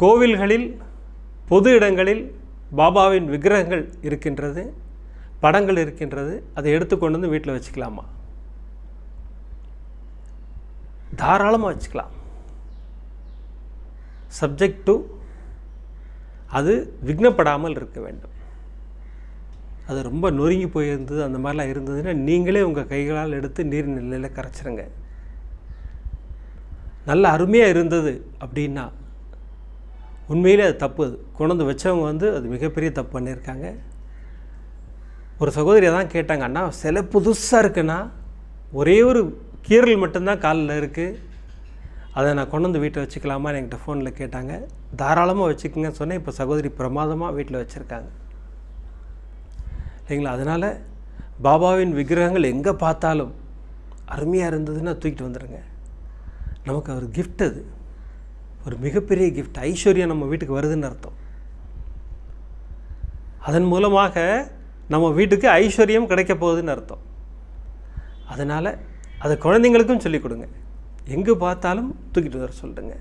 கோவில்களில் பொது இடங்களில் பாபாவின் விக்கிரகங்கள் இருக்கின்றது, படங்கள் இருக்கின்றது. அதை எடுத்துக்கொண்டு வந்து வீட்டில் வச்சுக்கலாமா? தாராளமாக வச்சுக்கலாம். சப்ஜெக்ட் டு அது விக்னப்படாமல் இருக்க வேண்டும். அது ரொம்ப நொறுங்கி போயிருந்தது அந்த மாதிரிலாம் இருந்ததுன்னா நீங்களே உங்கள் கைகளால் எடுத்து நீர் நிலையில் கரைச்சிருங்க. நல்ல அருமையாக இருந்தது அப்படின்னா உண்மையிலே அது தப்பு. அது கொண்டு வச்சவங்க வந்து அது மிகப்பெரிய தப்பு பண்ணியிருக்காங்க. ஒரு சகோதரி தான் கேட்டாங்க, அண்ணா சிலை புதுசாக இருக்குன்னா ஒரே ஒரு கீரல் மட்டும்தான் காலில் இருக்குது, அதை நான் கொண்டு வந்து வீட்டை வச்சுக்கலாமான்னு என்கிட்ட ஃபோனில் கேட்டாங்க. தாராளமாக வச்சுக்கோங்கன்னு சொன்னேன். இப்போ சகோதரி பிரமாதமாக வீட்டில் வச்சுருக்காங்க இல்லைங்களா? அதனால் பாபாவின் விக்கிரகங்கள் எங்கே பார்த்தாலும் அருமையாக இருந்ததுன்னா தூக்கிட்டு வந்துடுங்க. நமக்கு ஒரு கிஃப்ட், அது ஒரு மிகப்பெரிய கிஃப்ட். ஐஸ்வர்யம் நம்ம வீட்டுக்கு வருதுன்னு அர்த்தம். அதன் மூலமாக நம்ம வீட்டுக்கு ஐஸ்வர்யம் கிடைக்க போகுதுன்னு அர்த்தம். அதனால் அதை குழந்தைங்களுக்கும் சொல்லிக் கொடுங்க. எங்கே பார்த்தாலும் தூக்கிட்டு வர சொல்லுங்க.